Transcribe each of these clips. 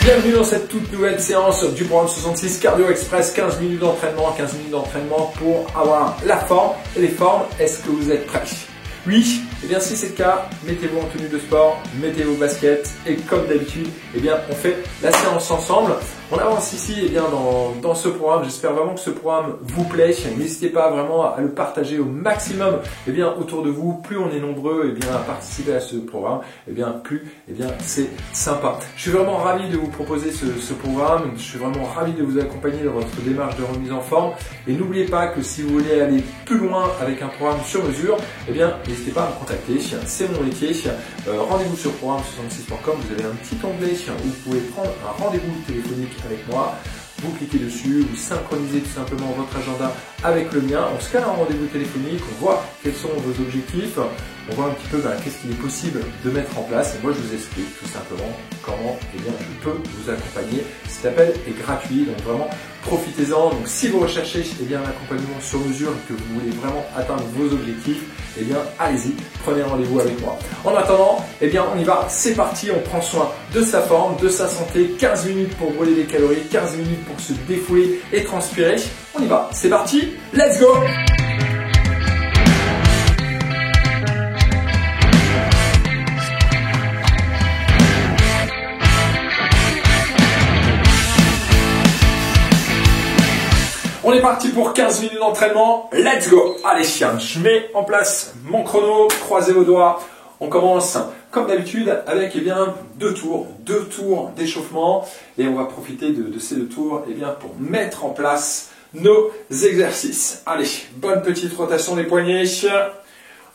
Bienvenue dans cette toute nouvelle séance du programme 66 Cardio Express, 15 minutes d'entraînement pour avoir la forme et les formes. Est-ce que vous êtes prêts? Oui, et bien si c'est le cas, mettez-vous en tenue de sport, mettez vos baskets et comme d'habitude, eh bien on fait la séance ensemble. On avance ici eh bien, dans ce programme, j'espère vraiment que ce programme vous plaît. N'hésitez pas vraiment à le partager au maximum eh bien, autour de vous. Plus on est nombreux eh bien, à participer à ce programme, eh bien, plus eh bien, c'est sympa. Je suis vraiment ravi de vous proposer ce programme, je suis vraiment ravi de vous accompagner dans votre démarche de remise en forme. Et n'oubliez pas que si vous voulez aller plus loin avec un programme sur mesure, eh bien, n'hésitez pas à me contacter, c'est mon métier. Rendez-vous sur programme66.com, vous avez un petit onglet où vous pouvez prendre un rendez-vous téléphonique avec moi, vous cliquez dessus, vous synchronisez tout simplement votre agenda avec le mien, on se cale un rendez-vous téléphonique, on voit quels sont vos objectifs, on voit un petit peu qu'est-ce qu'il est possible de mettre en place et moi je vous explique tout simplement comment eh bien, je peux vous accompagner. Cet appel est gratuit, donc vraiment profitez-en. Donc si vous recherchez eh bien, un accompagnement sur mesure et que vous voulez vraiment atteindre vos objectifs, eh bien allez-y, prenez rendez-vous avec moi. En attendant, eh bien on y va, c'est parti, on prend soin de sa forme, de sa santé, 15 minutes pour brûler des calories, 15 minutes pour se défouler et transpirer. On y va, c'est parti, let's go! On est parti pour 15 minutes d'entraînement, let's go! Allez, je mets en place mon chrono, croisez vos doigts. On commence comme d'habitude avec eh bien, deux tours d'échauffement et on va profiter de ces deux tours eh bien, pour mettre en place nos exercices. Allez, bonne petite rotation des poignets,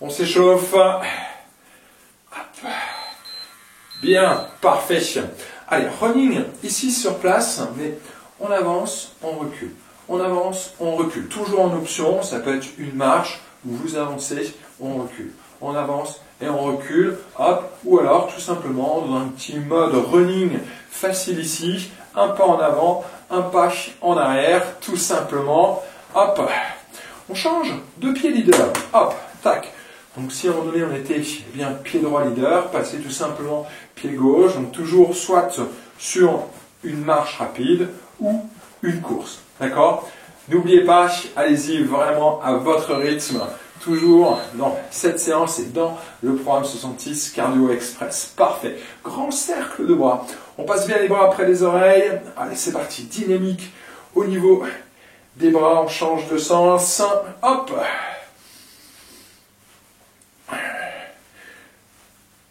on s'échauffe. Bien, parfait. Allez, running ici sur place, mais on avance, on recule. On avance, on recule. Toujours en option, ça peut être une marche où vous avancez, on recule. On avance et on recule, hop, ou alors tout simplement dans un petit mode running facile ici, un pas en avant, un pas en arrière, tout simplement, hop. On change de pied leader, hop, tac. Donc si à un moment donné on était eh bien, pied droit leader, passez tout simplement pied gauche, donc toujours soit sur une marche rapide ou une course. D'accord? N'oubliez pas, allez-y vraiment à votre rythme. Toujours dans cette séance et dans le programme 66 Cardio Express. Parfait. Grand cercle de bras. On passe bien les bras après les oreilles. Allez, c'est parti. Dynamique au niveau des bras. On change de sens. Hop.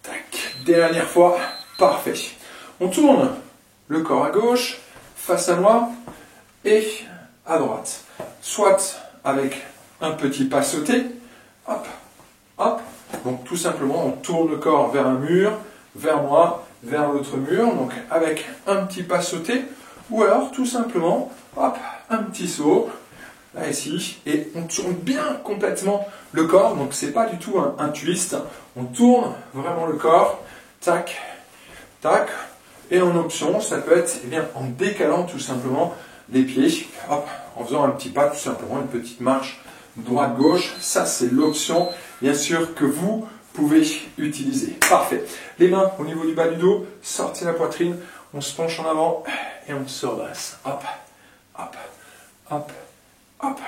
Tac. Dernière fois. Parfait. On tourne le corps à gauche, face à moi et à droite. Soit avec un petit pas sauté. Hop, hop. Donc tout simplement, on tourne le corps vers un mur, vers moi, vers l'autre mur. Donc avec un petit pas sauté. Ou alors tout simplement, hop, un petit saut. Là ici. Et on tourne bien complètement le corps. Donc c'est pas du tout un twist. On tourne vraiment le corps. Tac, tac. Et en option, ça peut être eh bien, en décalant tout simplement les pieds. Hop, en faisant un petit pas, tout simplement, une petite marche droite-gauche. Ça, c'est l'option, bien sûr, que vous pouvez utiliser. Parfait. Les mains au niveau du bas du dos, sortez la poitrine, on se penche en avant et on se redresse. Hop, hop, hop, hop.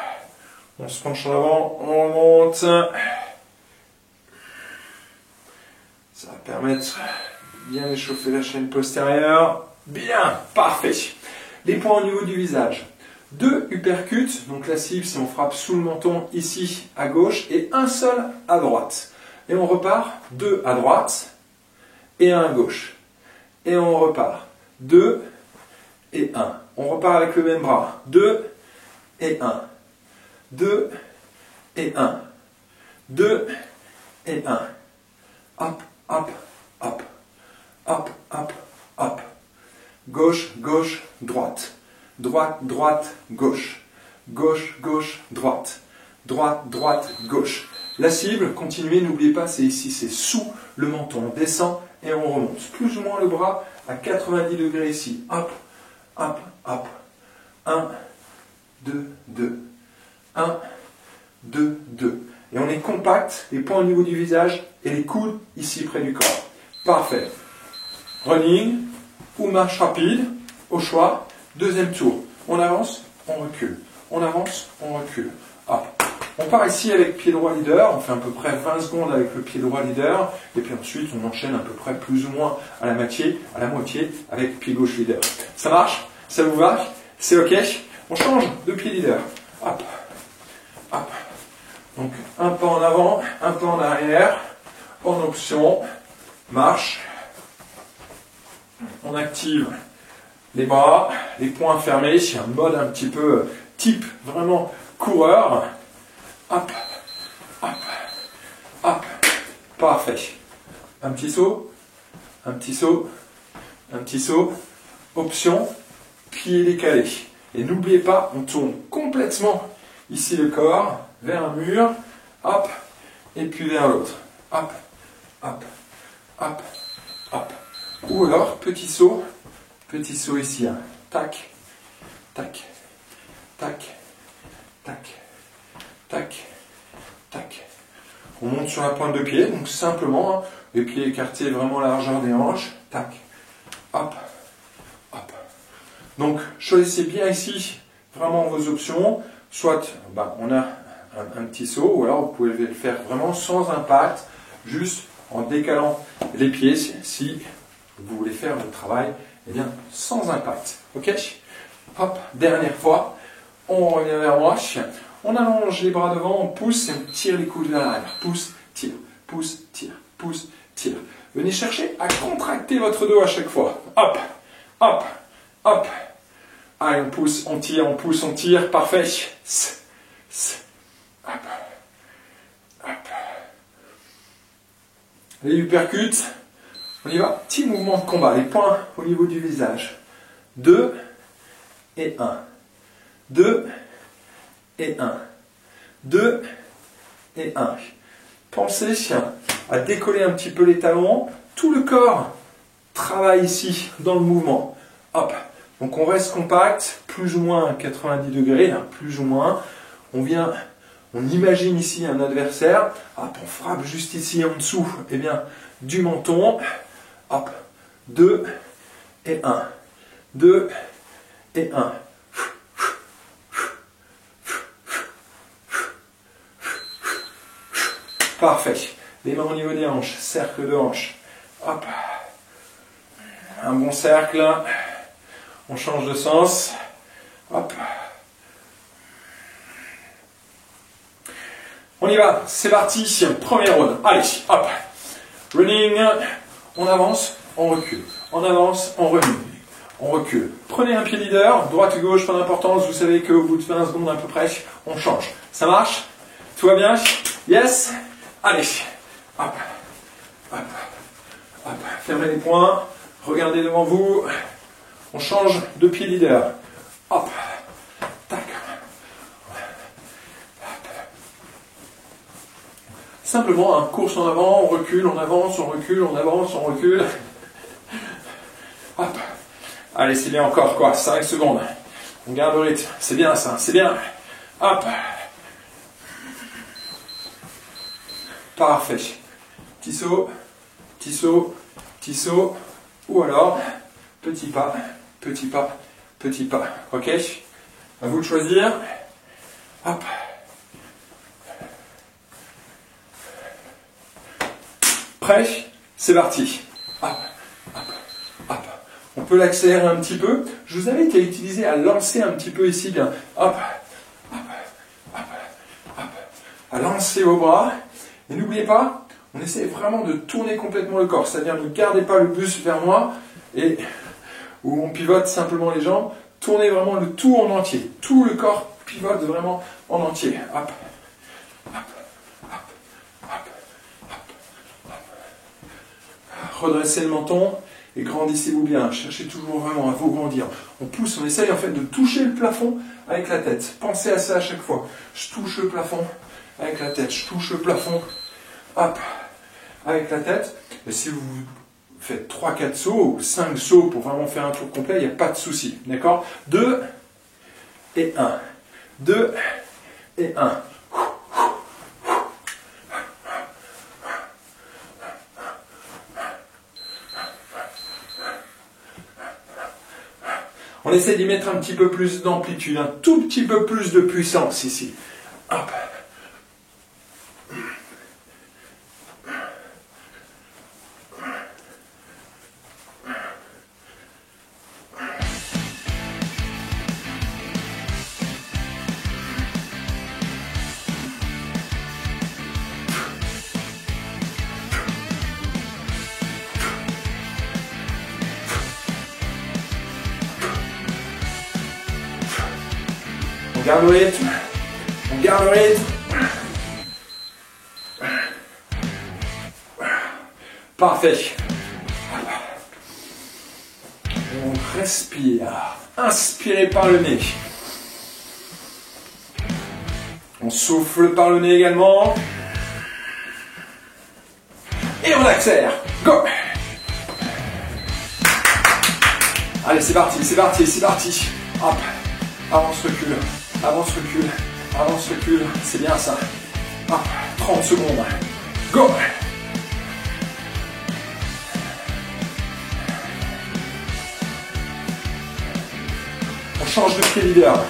On se penche en avant, on remonte. Ça va permettre de bien échauffer la chaîne postérieure. Bien, parfait. Les points au niveau du visage. 2 uppercuts, donc la cible si on frappe sous le menton ici à gauche et un seul à droite. Et on repart 2 à droite et 1 à gauche. Et on repart 2 et 1. On repart avec le même bras. 2 et 1. 2 et 1. 2 et 1. Hop, hop, hop. Hop, hop, hop. Gauche, gauche, droite. Droite, droite, gauche. Gauche, gauche, droite. Droite, droite, gauche. La cible, continuez, n'oubliez pas, c'est ici, c'est sous le menton. On descend et on remonte. Plus ou moins le bras à 90 degrés ici. Hop, hop, hop. 1, 2, 2. 1, 2, 2. Et on est compact, les points au niveau du visage et les coudes ici près du corps. Parfait. Running, ou marche rapide, au choix. Deuxième tour. On avance, on recule. On avance, on recule. Hop. On part ici avec pied droit leader, on fait à peu près 20 secondes avec le pied droit leader, et puis ensuite on enchaîne à peu près plus ou moins à la moitié avec pied gauche leader. Ça marche? Ça vous va? C'est ok? On change de pied leader. Hop. Hop. Donc un pas en avant, un pas en arrière, en option, marche. On active les bras, les poings fermés, c'est un mode un petit peu type vraiment coureur. Hop, hop, hop, parfait. Un petit saut, un petit saut, un petit saut, option, pied décalé. Et n'oubliez pas, on tourne complètement ici le corps vers un mur, hop, et puis vers l'autre. Hop, hop, hop, hop. Ou alors, petit saut ici, hein. Tac, tac, tac, tac. Tac, tac. On monte sur la pointe de pied, donc simplement, hein, les pieds écartés vraiment à la largeur des hanches. Tac, hop, hop. Donc, choisissez bien ici vraiment vos options. Soit on a un petit saut, ou alors vous pouvez le faire vraiment sans impact, juste en décalant les pieds si vous voulez faire le travail sans impact. Ok? Hop, dernière fois. On revient vers moi. On allonge les bras devant, on pousse et on tire les coudes vers l'arrière. Pousse, tire, pousse, tire, pousse, tire. Venez chercher à contracter votre dos à chaque fois. Hop, hop, hop. Allez, on pousse, on tire, on pousse, on tire. Parfait. Hop, hop. Les uppercuts. On y va. Petit mouvement de combat. Les poings au niveau du visage. 2 et 1. 2 et 1. 2 et 1. Pensez à décoller un petit peu les talons. Tout le corps travaille ici dans le mouvement. Hop. Donc on reste compact, plus ou moins à 90 degrés, plus ou moins. On imagine ici un adversaire. Hop, on frappe juste ici en dessous du menton. Hop. 2 et 1. 2 et 1. Parfait. Les mains au niveau des hanches. Cercle de hanches. Hop. Un bon cercle. On change de sens. Hop. On y va. C'est parti. Premier round. Allez. Hop. Running. On avance. On recule. On avance. On remue. On recule. Prenez un pied leader. Droite ou gauche, pas d'importance. Vous savez qu'au bout de 20 secondes à peu près, on change. Ça marche? Tout va bien? Yes? Allez, hop, hop, hop, fermez les poings, regardez devant vous, on change de pied leader, hop, tac, hop. Simplement, course en avant, on recule, on avance, on recule, on avance, on recule, hop, allez c'est bien encore quoi, 5 secondes, on garde le rythme, c'est bien ça, c'est bien, hop. Parfait. Petit saut, petit saut, petit saut, ou alors petit pas, petit pas, petit pas. Ok? À vous de choisir. Hop. Prêt? C'est parti. Hop, hop, hop. On peut l'accélérer un petit peu. Je vous invite à utiliser, à lancer un petit peu ici bien. Hop, hop, hop, hop. À lancer vos bras. Et n'oubliez pas, on essaie vraiment de tourner complètement le corps, c'est-à-dire ne gardez pas le buste vers moi, et où on pivote simplement les jambes, tournez vraiment le tout en entier, tout le corps pivote vraiment en entier. Hop, hop, hop, hop, hop, hop. Redressez le menton et grandissez-vous bien, cherchez toujours vraiment à vous grandir. On pousse, on essaye en fait de toucher le plafond avec la tête, pensez à ça à chaque fois. Je touche le plafond avec la tête, je touche le plafond. Hop, avec la tête. Et si vous faites 3-4 sauts ou 5 sauts pour vraiment faire un tour complet, il n'y a pas de souci. D'accord? 2 et 1. 2 et 1. On essaie d'y mettre un petit peu plus d'amplitude, un tout petit peu plus de puissance ici. Hop. On garde le rythme. On garde le rythme. Parfait. On respire. Inspirez par le nez. On souffle par le nez également. Et on accélère. Go! Allez, c'est parti, c'est parti, c'est parti. Hop. Avance, recule. Avance, recule. Avance, recule. C'est bien ça. Hop. 30 secondes. Go! On change de pied leader.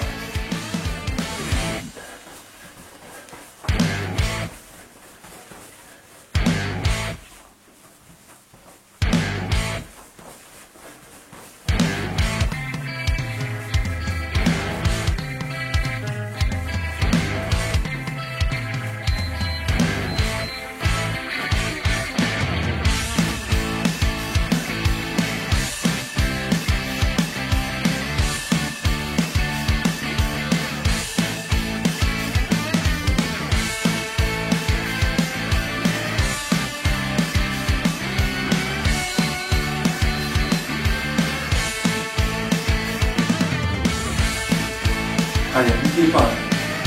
Allez, n'oubliez pas,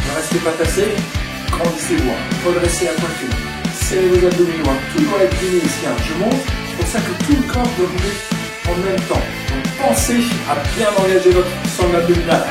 ne restez pas tassé, grandissez-vous, redressez la poitrine, serrez vos abdominaux, toujours être ligne ici, je monte, c'est pour ça que tout le corps doit bouger en même temps. Donc pensez à bien engager votre sang abdominal.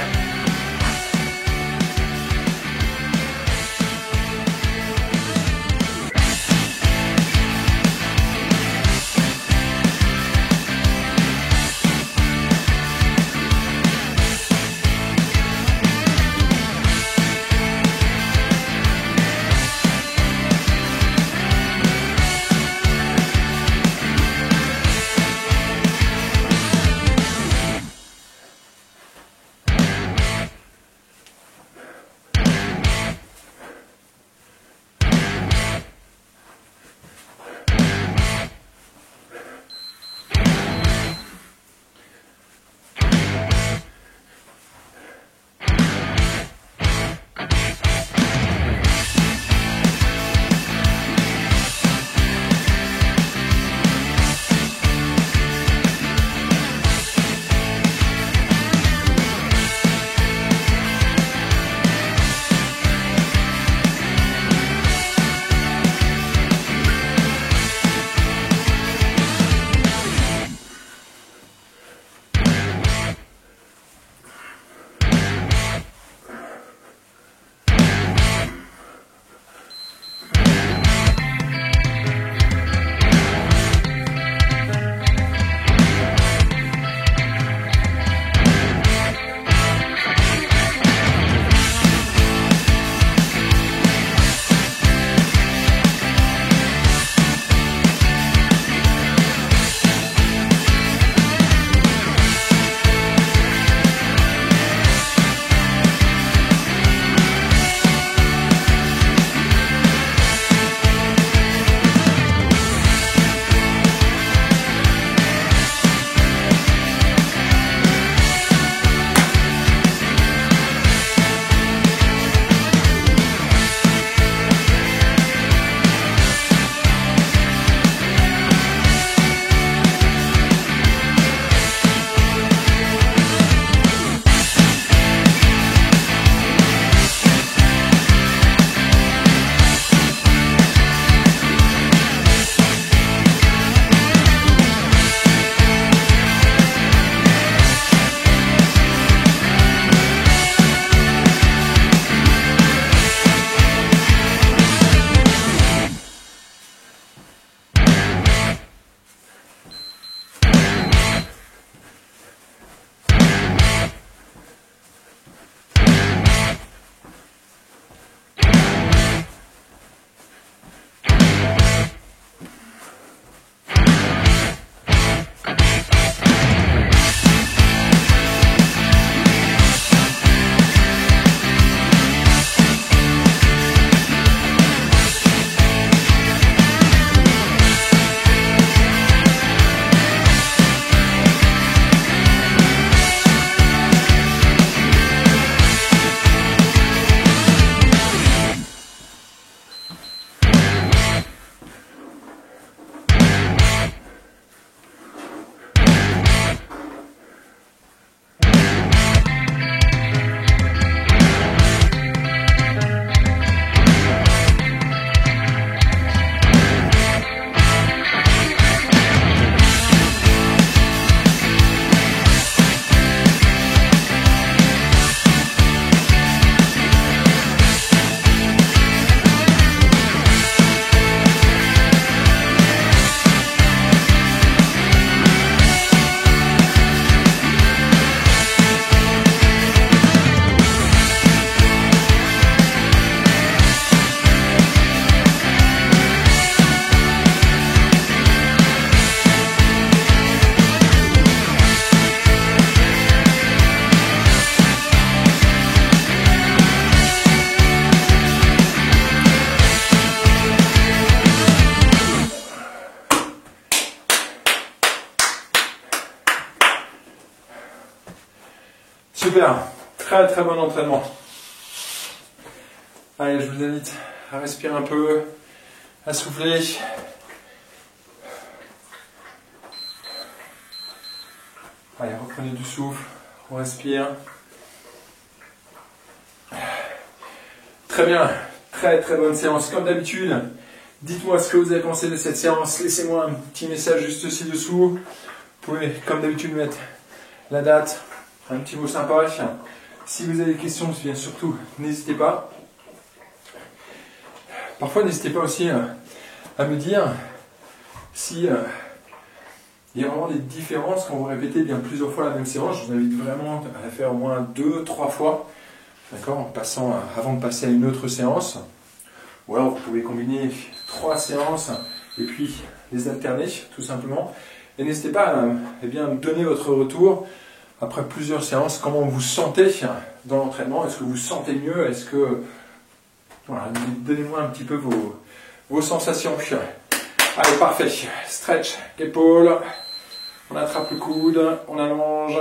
Super, très très bon entraînement. Allez, je vous invite à respirer un peu, à souffler. Allez, reprenez du souffle, on respire. Très bien, très très bonne séance. Comme d'habitude, dites-moi ce que vous avez pensé de cette séance. Laissez-moi un petit message juste ci-dessous. Vous pouvez, comme d'habitude, mettre la date, un petit mot sympa. Si vous avez des questions, bien surtout, n'hésitez pas. Parfois, n'hésitez pas aussi à me dire si il y a vraiment des différences quand vous répétez bien plusieurs fois la même séance. Je vous invite vraiment à la faire au moins 2-3 fois, d'accord, en passant avant de passer à une autre séance. Ou alors vous pouvez combiner 3 séances et puis les alterner, tout simplement. Et n'hésitez pas à me donner votre retour après plusieurs séances, comment vous vous sentez dans l'entraînement. Est-ce que vous vous sentez mieux? Est-ce que... Voilà, donnez-moi un petit peu vos sensations. Allez, parfait. Stretch, épaule. On attrape le coude, on allonge.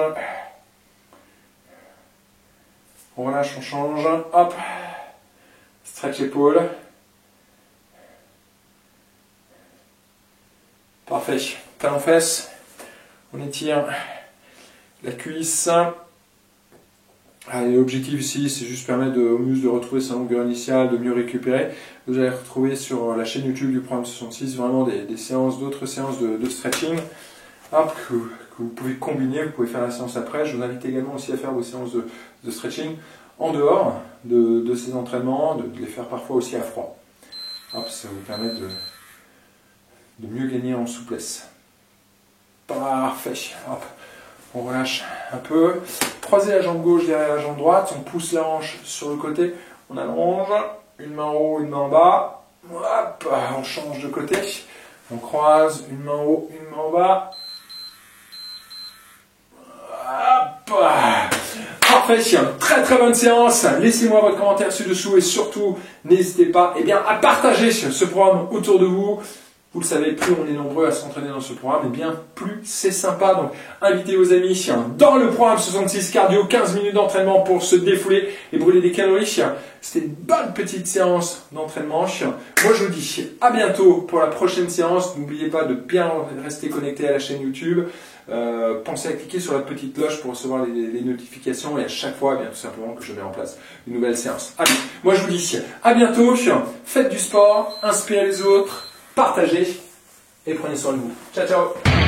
On relâche, on change. Hop. Stretch épaule. Parfait. Talon fesse. On étire la cuisse. L'objectif ici, c'est juste permettre aux muscles de retrouver sa longueur initiale, de mieux récupérer. Vous allez retrouver sur la chaîne YouTube du programme 66 vraiment des séances, d'autres séances de stretching que vous pouvez combiner, vous pouvez faire la séance après. Je vous invite également aussi à faire vos séances de stretching en dehors de ces entraînements, de les faire parfois aussi à froid. Ça va vous permettre de mieux gagner en souplesse. Parfait. On relâche un peu. Croisez la jambe gauche derrière la jambe droite. On pousse la hanche sur le côté. On allonge. Une main en haut, une main en bas. Hop, on change de côté. On croise. Une main en haut, une main en bas. Hop. Parfait. Très très bonne séance. Laissez-moi votre commentaire ci-dessous et surtout, n'hésitez pas à partager ce programme autour de vous. Vous le savez, plus on est nombreux à s'entraîner dans ce programme, plus c'est sympa. Donc, invitez vos amis dans le programme 66 cardio, 15 minutes d'entraînement pour se défouler et brûler des calories. C'était une bonne petite séance d'entraînement. Moi, je vous dis à bientôt pour la prochaine séance. N'oubliez pas de bien rester connecté à la chaîne YouTube. Pensez à cliquer sur la petite cloche pour recevoir les notifications et à chaque fois, tout simplement, que je mets en place une nouvelle séance. Allez, moi, je vous dis à bientôt. Faites du sport, inspirez les autres. Partagez et prenez soin de vous. Ciao, ciao!